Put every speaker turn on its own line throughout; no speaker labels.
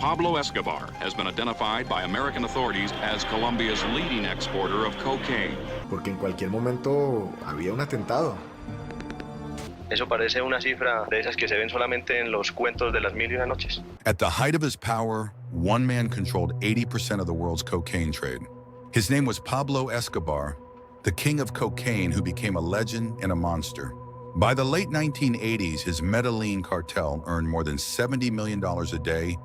Pablo Escobar has been identified by American authorities as Colombia's leading exporter of cocaine.
Porque en cualquier momento había un atentado.
Eso parece una cifra de esas que se ven solamente en los cuentos de las mil y una noches.
At the height of his power, one man controlled 80% of the world's cocaine trade. His name was Pablo Escobar, the king of cocaine who became a legend and a monster. By the late 1980s, his Medellín cartel earned more than $70 million a day,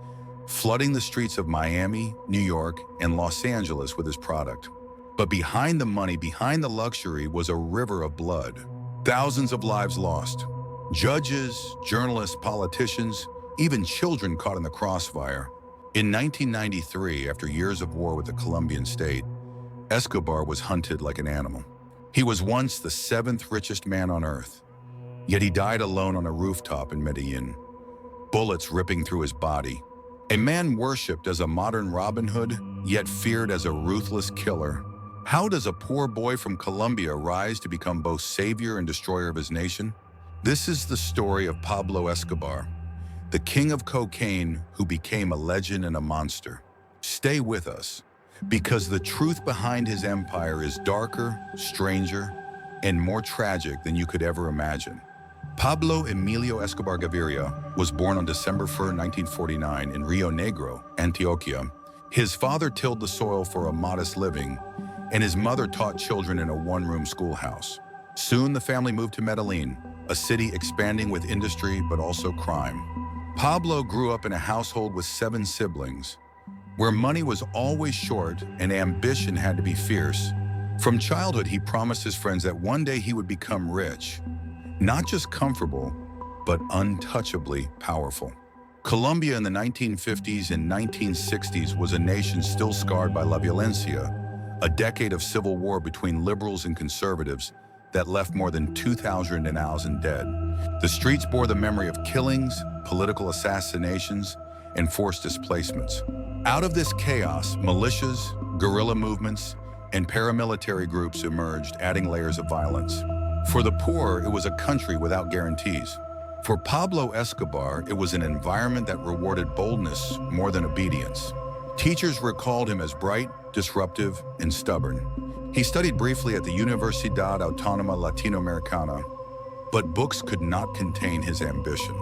flooding the streets of Miami, New York, and Los Angeles with his product. But behind the money, behind the luxury, was a river of blood. Thousands of lives lost. Judges, journalists, politicians, even children caught in the crossfire. In 1993, after years of war with the Colombian state, Escobar was hunted like an animal. He was once the seventh richest man on earth, yet he died alone on a rooftop in Medellín, bullets ripping through his body. A man worshipped as a modern Robin Hood, yet feared as a ruthless killer. How does a poor boy from Colombia rise to become both savior and destroyer of his nation? This is the story of Pablo Escobar, the king of cocaine who became a legend and a monster. Stay with us, because the truth behind his empire is darker, stranger, and more tragic than you could ever imagine. Pablo Emilio Escobar Gaviria was born on December 1, 1949 in Rionegro, Antioquia. His father tilled the soil for a modest living, and his mother taught children in a one-room schoolhouse. Soon the family moved to Medellín, a city expanding with industry but also crime. Pablo grew up in a household with 7 siblings, where money was always short and ambition had to be fierce. From childhood, he promised his friends that one day he would become rich, not just comfortable, but untouchably powerful. Colombia in the 1950s and 1960s was a nation still scarred by la violencia, a decade of civil war between liberals and conservatives that left more than 2,000 dead. The streets bore the memory of killings, political assassinations, and forced displacements. Out of this chaos, militias, guerrilla movements, and paramilitary groups emerged, adding layers of violence. For the poor, it was a country without guarantees. For Pablo Escobar, it was an environment that rewarded boldness more than obedience. Teachers recalled him as bright, disruptive, and stubborn. He studied briefly at the Universidad Autónoma Latinoamericana, but books could not contain his ambition.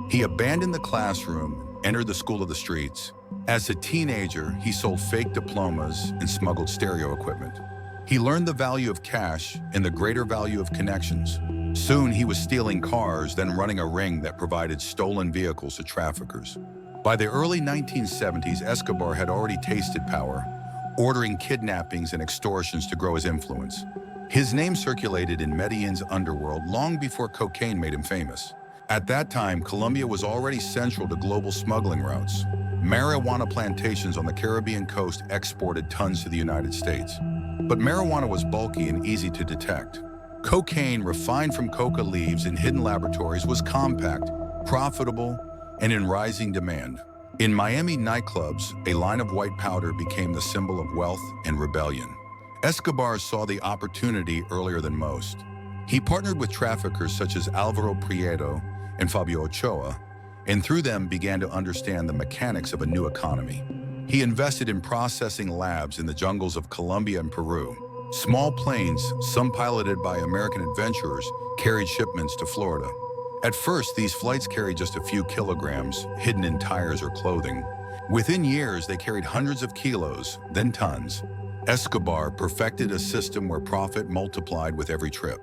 He abandoned the classroom, entered the school of the streets. As a teenager, he sold fake diplomas and smuggled stereo equipment. He learned the value of cash and the greater value of connections. Soon, he was stealing cars, then running a ring that provided stolen vehicles to traffickers. By the early 1970s, Escobar had already tasted power, ordering kidnappings and extortions to grow his influence. His name circulated in Medellín's underworld long before cocaine made him famous. At that time, Colombia was already central to global smuggling routes. Marijuana plantations on the Caribbean coast exported tons to the United States. But marijuana was bulky and easy to detect. Cocaine, refined from coca leaves in hidden laboratories, was compact, profitable, and in rising demand. In Miami nightclubs, a line of white powder became the symbol of wealth and rebellion. Escobar saw the opportunity earlier than most. He partnered with traffickers such as Alvaro Prieto and Fabio Ochoa, and through them began to understand the mechanics of a new economy. He invested in processing labs in the jungles of Colombia and Peru. Small planes, some piloted by American adventurers, carried shipments to Florida. At first, these flights carried just a few kilograms, hidden in tires or clothing. Within years, they carried hundreds of kilos, then tons. Escobar perfected a system where profit multiplied with every trip.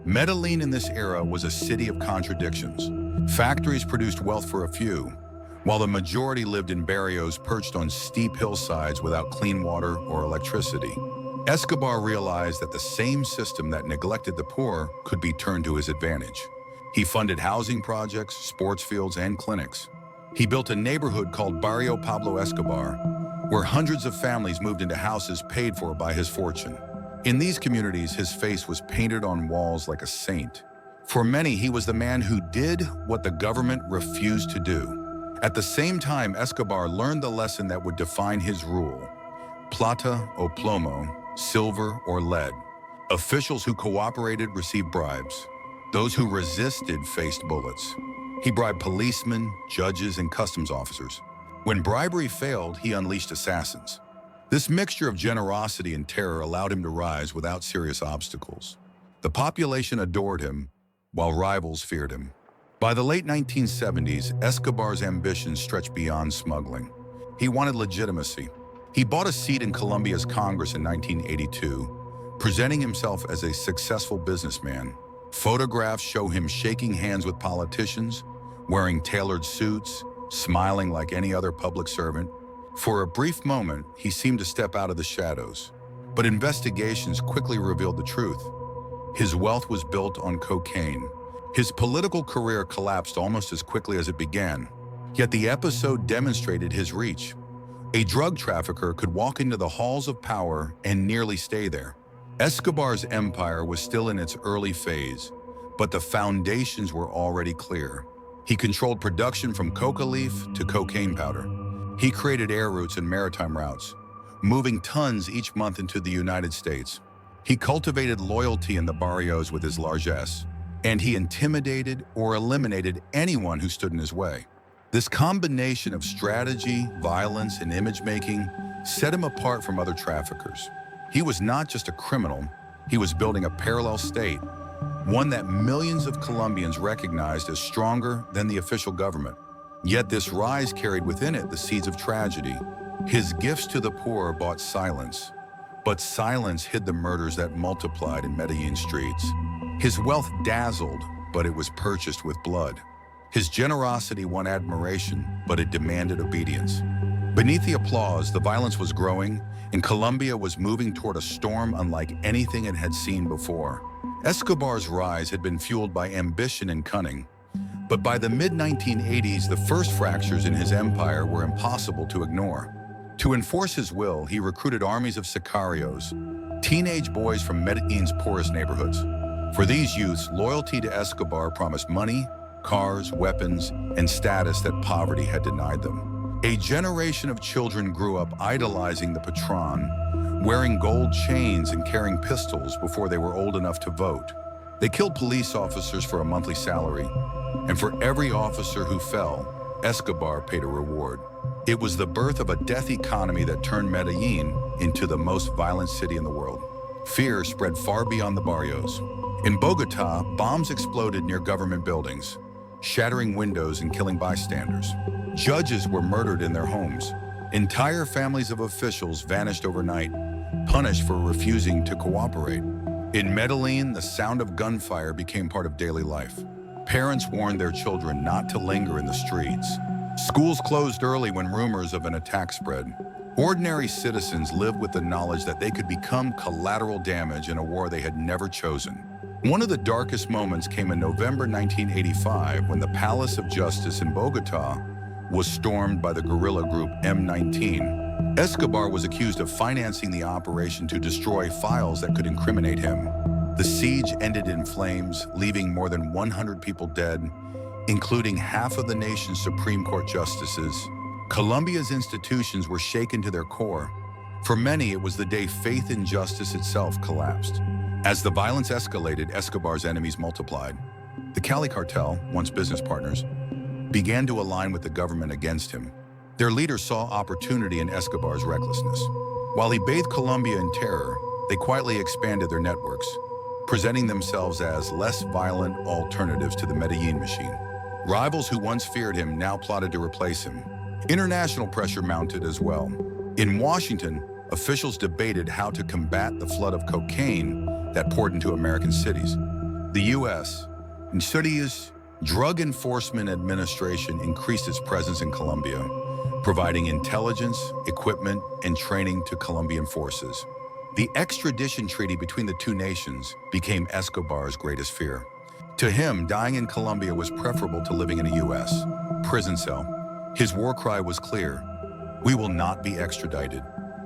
Medellín in this era was a city of contradictions. Factories produced wealth for a few, while the majority lived in barrios perched on steep hillsides without clean water or electricity. Escobar realized that the same system that neglected the poor could be turned to his advantage. He funded housing projects, sports fields, and clinics. He built a neighborhood called Barrio Pablo Escobar, where hundreds of families moved into houses paid for by his fortune. In these communities, his face was painted on walls like a saint. For many, he was the man who did what the government refused to do. At the same time, Escobar learned the lesson that would define his rule: plata o plomo, silver or lead. Officials who cooperated received bribes. Those who resisted faced bullets. He bribed policemen, judges, and customs officers. When bribery failed, he unleashed assassins. This mixture of generosity and terror allowed him to rise without serious obstacles. The population adored him, while rivals feared him. By the late 1970s, Escobar's ambitions stretched beyond smuggling. He wanted legitimacy. He bought a seat in Colombia's Congress in 1982, presenting himself as a successful businessman. Photographs show him shaking hands with politicians, wearing tailored suits, smiling like any other public servant. For a brief moment, he seemed to step out of the shadows, but investigations quickly revealed the truth. His wealth was built on cocaine. His political career collapsed almost as quickly as it began, yet the episode demonstrated his reach. A drug trafficker could walk into the halls of power and nearly stay there. Escobar's empire was still in its early phase, but the foundations were already clear. He controlled production from coca leaf to cocaine powder. He created air routes and maritime routes, moving tons each month into the United States. He cultivated loyalty in the barrios with his largesse, and he intimidated or eliminated anyone who stood in his way. This combination of strategy, violence, and image-making set him apart from other traffickers. He was not just a criminal, he was building a parallel state, one that millions of Colombians recognized as stronger than the official government. Yet this rise carried within it the seeds of tragedy. His gifts to the poor bought silence, but silence hid the murders that multiplied in Medellín streets. His wealth dazzled, but it was purchased with blood. His generosity won admiration, but it demanded obedience. Beneath the applause, the violence was growing, and Colombia was moving toward a storm unlike anything it had seen before. Escobar's rise had been fueled by ambition and cunning, but by the mid-1980s, the first fractures in his empire were impossible to ignore. To enforce his will, he recruited armies of sicarios, teenage boys from Medellín's poorest neighborhoods. For these youths, loyalty to Escobar promised money, cars, weapons, and status that poverty had denied them. A generation of children grew up idolizing the patron, wearing gold chains and carrying pistols before they were old enough to vote. They killed police officers for a monthly salary, and for every officer who fell, Escobar paid a reward. It was the birth of a death economy that turned Medellín into the most violent city in the world. Fear spread far beyond the barrios. In Bogotá, bombs exploded near government buildings, shattering windows and killing bystanders. Judges were murdered in their homes. Entire families of officials vanished overnight, punished for refusing to cooperate. In Medellín, the sound of gunfire became part of daily life. Parents warned their children not to linger in the streets. Schools closed early when rumors of an attack spread. Ordinary citizens lived with the knowledge that they could become collateral damage in a war they had never chosen. One of the darkest moments came in November 1985 when the Palace of Justice in Bogotá was stormed by the guerrilla group M19. Escobar was accused of financing the operation to destroy files that could incriminate him. The siege ended in flames, leaving more than 100 people dead, including half of the nation's Supreme Court justices. Colombia's institutions were shaken to their core. For many, it was the day faith in justice itself collapsed. As the violence escalated, Escobar's enemies multiplied. The Cali cartel, once business partners, began to align with the government against him. Their leaders saw opportunity in Escobar's recklessness. While he bathed Colombia in terror, they quietly expanded their networks, presenting themselves as less violent alternatives to the Medellín machine. Rivals who once feared him now plotted to replace him. International pressure mounted as well. In Washington, officials debated how to combat the flood of cocaine that poured into American cities. The U.S., Insidious Drug Enforcement Administration increased its presence in Colombia, providing intelligence, equipment, and training to Colombian forces. The extradition treaty between the two nations became Escobar's greatest fear. To him, dying in Colombia was preferable to living in a U.S. prison cell. His war cry was clear: we will not be extradited.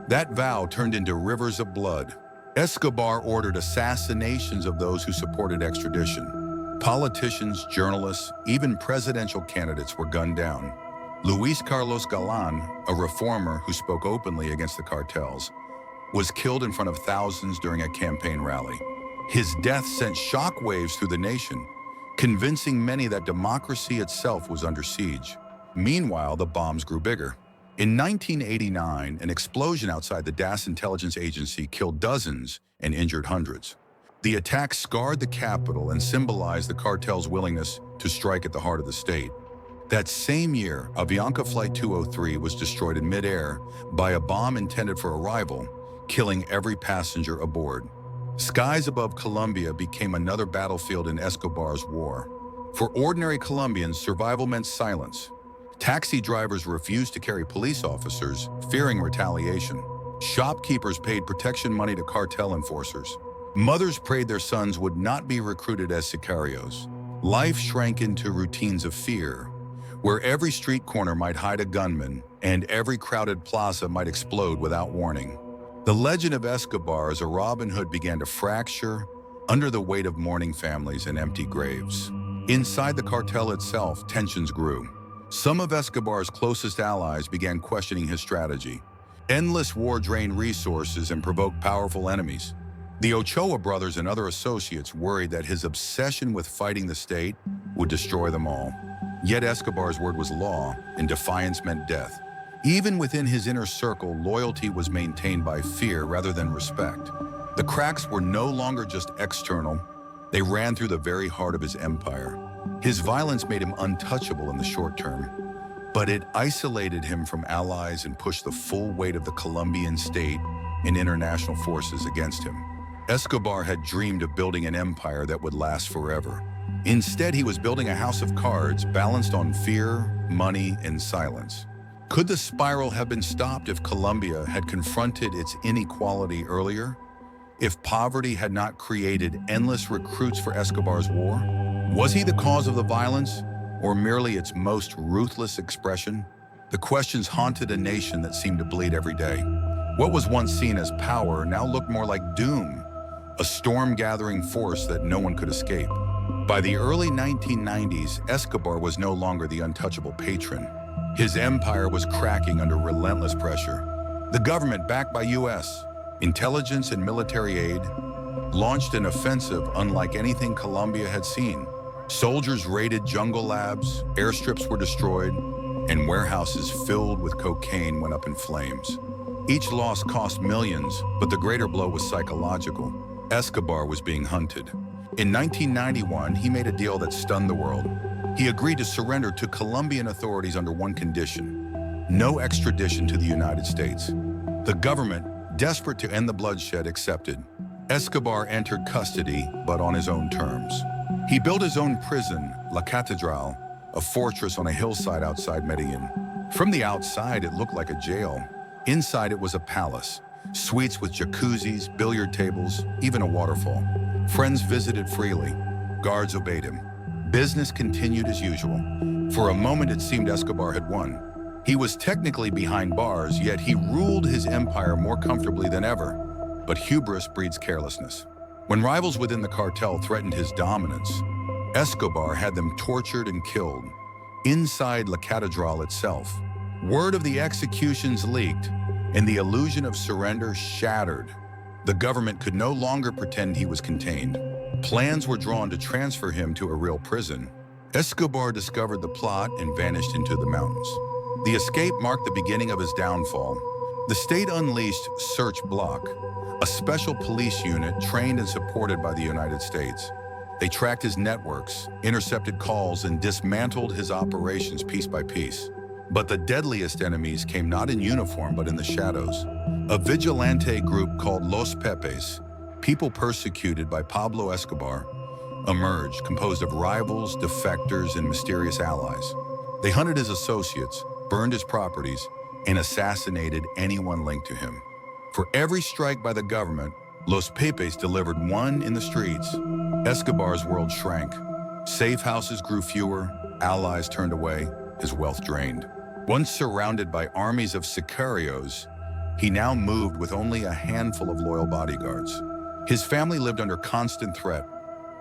That vow turned into rivers of blood. Escobar ordered assassinations of those who supported extradition. Politicians, journalists, even presidential candidates were gunned down. Luis Carlos Galán, a reformer who spoke openly against the cartels, was killed in front of thousands during a campaign rally. His death sent shockwaves through the nation, convincing many that democracy itself was under siege. Meanwhile, the bombs grew bigger. In 1989, an explosion outside the DAS intelligence agency killed dozens and injured hundreds. The attack scarred the capital and symbolized the cartel's willingness to strike at the heart of the state. That same year, Avianca Flight 203 was destroyed in midair by a bomb intended for a rival, killing every passenger aboard. Skies above Colombia became another battlefield in Escobar's war. For ordinary Colombians, survival meant silence. Taxi drivers refused to carry police officers, fearing retaliation. Shopkeepers paid protection money to cartel enforcers. Mothers prayed their sons would not be recruited as sicarios. Life shrank into routines of fear, where every street corner might hide a gunman and every crowded plaza might explode without warning. The legend of Escobar as a Robin Hood began to fracture under the weight of mourning families and empty graves. Inside the cartel itself, tensions grew. Some of Escobar's closest allies began questioning his strategy. Endless war drained resources and provoked powerful enemies. The Ochoa brothers and other associates worried that his obsession with fighting the state would destroy them all. Yet Escobar's word was law, and defiance meant death. Even within his inner circle, loyalty was maintained by fear rather than respect. The cracks were no longer just external, they ran through the very heart of his empire. His violence made him untouchable in the short term, but it isolated him from allies and pushed the full weight of the Colombian state and international forces against him. Escobar had dreamed of building an empire that would last forever. Instead, he was building a house of cards balanced on fear, money, and silence. Could the spiral have been stopped if Colombia had confronted its inequality earlier? If poverty had not created endless recruits for Escobar's war? Was he the cause of the violence, or merely its most ruthless expression? The questions haunted a nation that seemed to bleed every day. What was once seen as power now looked more like doom, a storm-gathering force that no one could escape. By the early 1990s, Escobar was no longer the untouchable patron. His empire was cracking under relentless pressure. The government, backed by U.S. intelligence and military aid, launched an offensive unlike anything Colombia had seen. Soldiers raided jungle labs, airstrips were destroyed, and warehouses filled with cocaine went up in flames. Each loss cost millions, but the greater blow was psychological. Escobar was being hunted. In 1991, he made a deal that stunned the world. He agreed to surrender to Colombian authorities under one condition: no extradition to the United States. The government, desperate to end the bloodshed, accepted. Escobar entered custody, but on his own terms. He built his own prison, La Catedral, a fortress on a hillside outside Medellín. From the outside, it looked like a jail. Inside, it was a palace. Suites with jacuzzis, billiard tables, even a waterfall. Friends visited freely. Guards obeyed him. Business continued as usual. For a moment, it seemed Escobar had won. He was technically behind bars, yet he ruled his empire more comfortably than ever. But hubris breeds carelessness. When rivals within the cartel threatened his dominance, Escobar had them tortured and killed. Inside La Catedral itself, word of the executions leaked, and the illusion of surrender shattered. The government could no longer pretend he was contained. Plans were drawn to transfer him to a real prison. Escobar discovered the plot and vanished into the mountains. The escape marked the beginning of his downfall. The state unleashed Search Block, a special police unit trained and supported by the United States. They tracked his networks, intercepted calls, and dismantled his operations piece by piece. But the deadliest enemies came not in uniform, but in the shadows. A vigilante group called Los Pepes, people persecuted by Pablo Escobar, emerged, composed of rivals, defectors, and mysterious allies. They hunted his associates, burned his properties, and assassinated anyone linked to him. For every strike by the government, Los Pepes delivered one in the streets. Escobar's world shrank. Safe houses grew fewer, allies turned away, his wealth drained. Once surrounded by armies of sicarios, he now moved with only a handful of loyal bodyguards. His family lived under constant threat.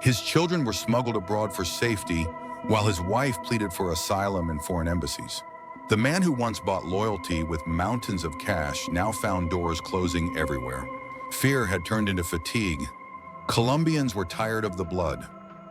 His children were smuggled abroad for safety, while his wife pleaded for asylum in foreign embassies. The man who once bought loyalty with mountains of cash now found doors closing everywhere. Fear had turned into fatigue. Colombians were tired of the blood.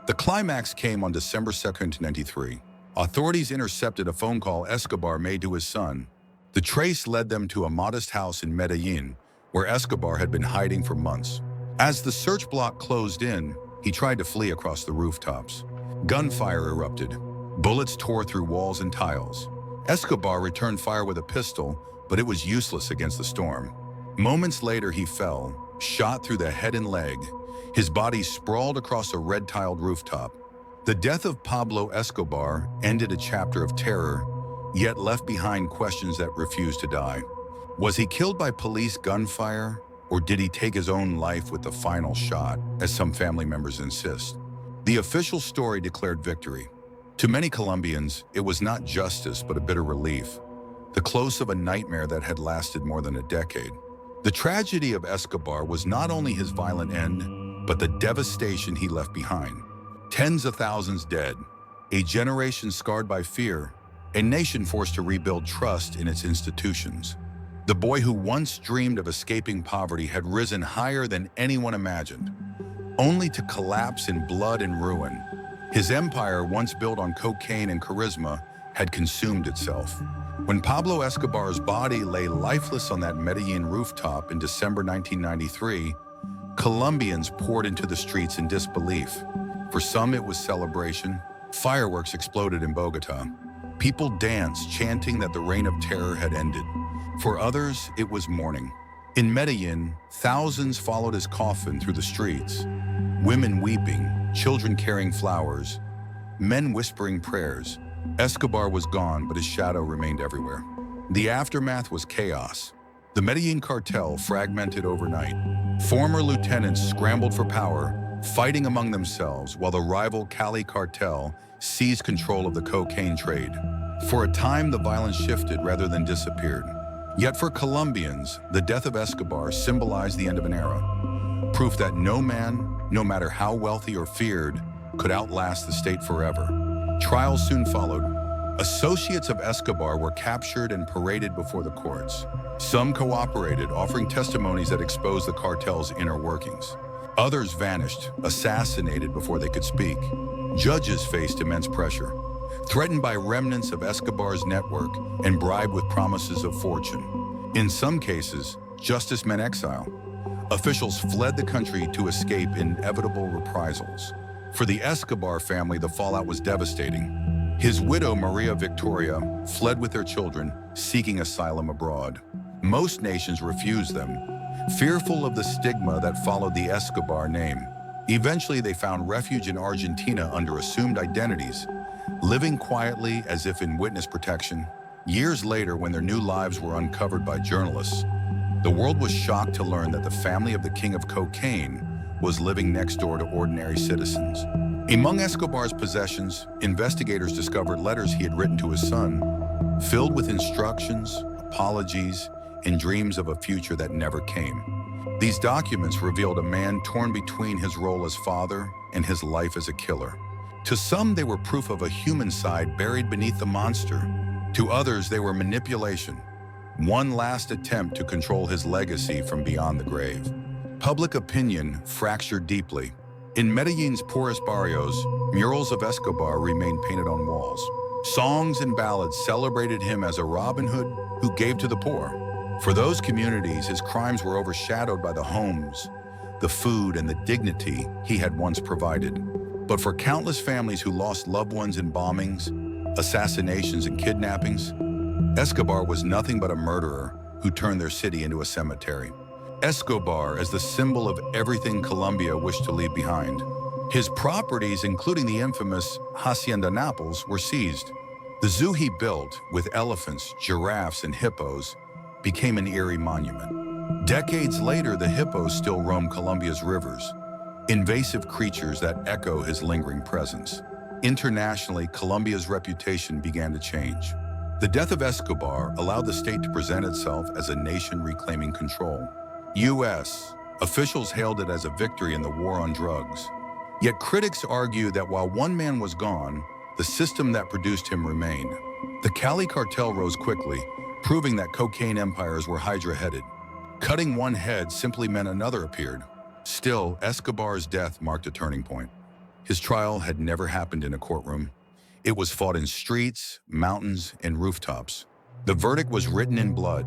The climax came on December 2nd, 1993. Authorities intercepted a phone call Escobar made to his son. The trace led them to a modest house in Medellín, where Escobar had been hiding for months. As the search block closed in, he tried to flee across the rooftops. Gunfire erupted. Bullets tore through walls and tiles. Escobar returned fire with a pistol, but it was useless against the storm. Moments later, he fell, shot through the head and leg. His body sprawled across a red-tiled rooftop. The death of Pablo Escobar ended a chapter of terror, yet left behind questions that refused to die. Was he killed by police gunfire, or did he take his own life with the final shot, as some family members insist? The official story declared victory. To many Colombians, it was not justice but a bitter relief, the close of a nightmare that had lasted more than a decade. The tragedy of Escobar was not only his violent end, but the devastation he left behind. Tens of thousands dead, a generation scarred by fear, a nation forced to rebuild trust in its institutions. The boy who once dreamed of escaping poverty had risen higher than anyone imagined, only to collapse in blood and ruin. His empire, once built on cocaine and charisma, had consumed itself. When Pablo Escobar's body lay lifeless on that Medellín rooftop in December 1993, Colombians poured into the streets in disbelief. For some, it was celebration. Fireworks exploded in Bogotá. People danced, chanting that the reign of terror had ended. For others, it was mourning. In Medellín, thousands followed his coffin through the streets. Women weeping, children carrying flowers, men whispering prayers. Escobar was gone, but his shadow remained everywhere. The aftermath was chaos. The Medellín cartel fragmented overnight. Former lieutenants scrambled for power, fighting among themselves, while the rival Cali cartel seized control of the cocaine trade. For a time, the violence shifted rather than disappeared. Yet for Colombians, the death of Escobar symbolized the end of an era, proof that no man, no matter how wealthy or feared, could outlast the state forever. Trials soon followed. Associates of Escobar were captured and paraded before the courts. Some cooperated, offering testimonies that exposed the cartel's inner workings. Others vanished, assassinated before they could speak. Judges faced immense pressure, threatened by remnants of Escobar's network and bribed with promises of fortune. In some cases, justice meant exile. Officials fled the country to escape inevitable reprisals. For the Escobar family, the fallout was devastating. His widow, Maria Victoria, fled with their children, seeking asylum abroad. Most nations refused them, fearful of the stigma that followed the Escobar name. Eventually, they found refuge in Argentina under assumed identities, living quietly as if in witness protection. Years later, when their new lives were uncovered by journalists, the world was shocked to learn that the family of the king of cocaine was living next door to ordinary citizens. Among Escobar's possessions, investigators discovered letters he had written to his son, filled with instructions, apologies, and dreams of a future that never came. These documents revealed a man torn between his role as father and his life as a killer. To some, they were proof of a human side buried beneath the monster. To others, they were manipulation, one last attempt to control his legacy from beyond the grave. Public opinion fractured deeply. In Medellín's poorest barrios, murals of Escobar remained painted on walls. Songs and ballads celebrated him as a Robin Hood who gave to the poor. For those communities, his crimes were overshadowed by the homes, the food, and the dignity he had once provided. But for countless families who lost loved ones in bombings, assassinations, and kidnappings, Escobar was nothing but a murderer who turned their city into a cemetery. Escobar as the symbol of everything Colombia wished to leave behind. His properties, including the infamous Hacienda Naples, were seized. The zoo he built, with elephants, giraffes, and hippos, became an eerie monument. Decades later, the hippos still roam Colombia's rivers, invasive creatures that echo his lingering presence. Internationally, Colombia's reputation began to change. The death of Escobar allowed the state to present itself as a nation reclaiming control. U.S. officials hailed it as a victory in the war on drugs. Yet critics argue that while one man was gone, the system that produced him remained. The Cali cartel rose quickly, proving that cocaine empires were hydra-headed. Cutting one head simply meant another appeared. Still, Escobar's death marked a turning point. His trial had never happened in a courtroom. It was fought in streets, mountains, and rooftops. The verdict was written in blood.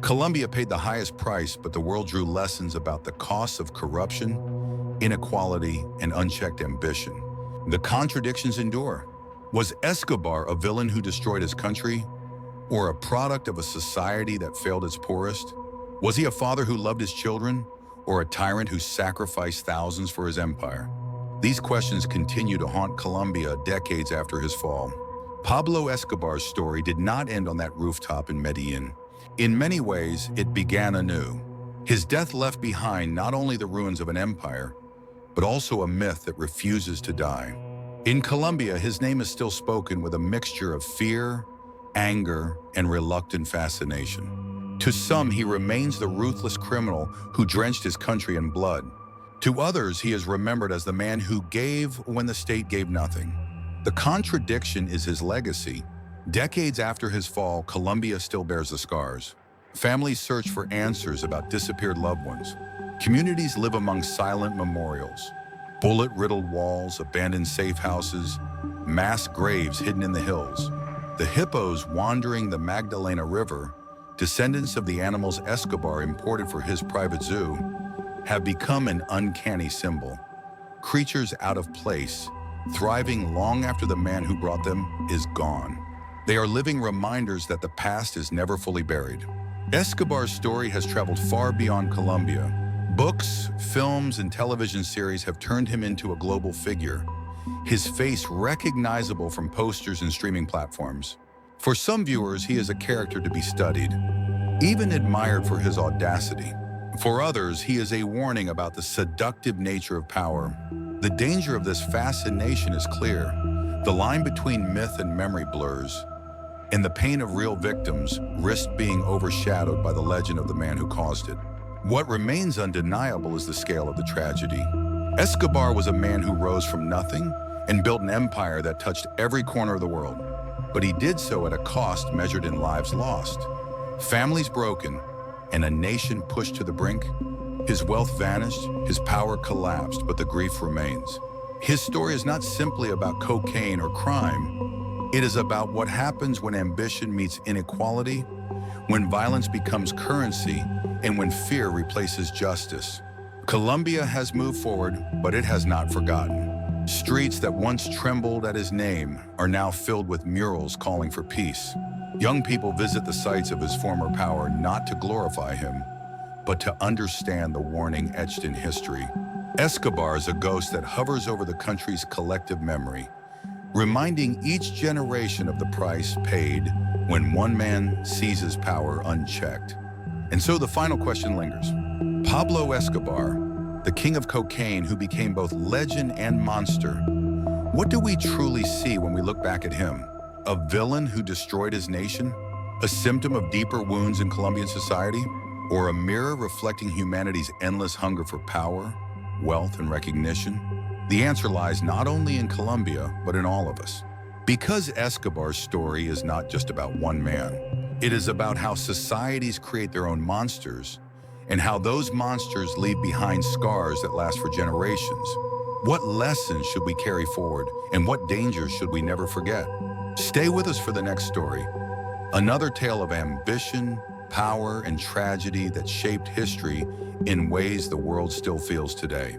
Colombia paid the highest price, but the world drew lessons about the costs of corruption, inequality, and unchecked ambition. The contradictions endure. Was Escobar a villain who destroyed his country, or a product of a society that failed its poorest? Was he a father who loved his children, or a tyrant who sacrificed thousands for his empire? These questions continue to haunt Colombia decades after his fall. Pablo Escobar's story did not end on that rooftop in Medellín. In many ways, it began anew. His death left behind not only the ruins of an empire, but also a myth that refuses to die. In Colombia, his name is still spoken with a mixture of fear, anger, and reluctant fascination. To some, he remains the ruthless criminal who drenched his country in blood. To others, he is remembered as the man who gave when the state gave nothing. The contradiction is his legacy. Decades after his fall, Colombia still bears the scars. Families search for answers about disappeared loved ones. Communities live among silent memorials. Bullet-riddled walls, abandoned safe houses, mass graves hidden in the hills. The hippos wandering the Magdalena River, descendants of the animals Escobar imported for his private zoo, have become an uncanny symbol. Creatures out of place, thriving long after the man who brought them is gone. They are living reminders that the past is never fully buried. Escobar's story has traveled far beyond Colombia. Books, films, and television series have turned him into a global figure, his face recognizable from posters and streaming platforms. For some viewers, he is a character to be studied, even admired for his audacity. For others, he is a warning about the seductive nature of power. The danger of this fascination is clear. The line between myth and memory blurs, and the pain of real victims risked being overshadowed by the legend of the man who caused it. What remains undeniable is the scale of the tragedy. Escobar was a man who rose from nothing and built an empire that touched every corner of the world. But he did so at a cost measured in lives lost. Families broken, and a nation pushed to the brink. His wealth vanished, his power collapsed, but the grief remains. His story is not simply about cocaine or crime. It is about what happens when ambition meets inequality, when violence becomes currency, and when fear replaces justice. Colombia has moved forward, but it has not forgotten. Streets that once trembled at his name are now filled with murals calling for peace. Young people visit the sites of his former power not to glorify him, but to understand the warning etched in history. Escobar is a ghost that hovers over the country's collective memory, reminding each generation of the price paid when one man seizes power unchecked. And so the final question lingers. Pablo Escobar, the king of cocaine who became both legend and monster, what do we truly see when we look back at him? A villain who destroyed his nation? A symptom of deeper wounds in Colombian society? Or a mirror reflecting humanity's endless hunger for power, wealth, and recognition? The answer lies not only in Colombia, but in all of us. Because Escobar's story is not just about one man. It is about how societies create their own monsters, and how those monsters leave behind scars that last for generations. What lessons should we carry forward, and what dangers should we never forget? Stay with us for the next story. Another tale of ambition, power, and tragedy that shaped history in ways the world still feels today.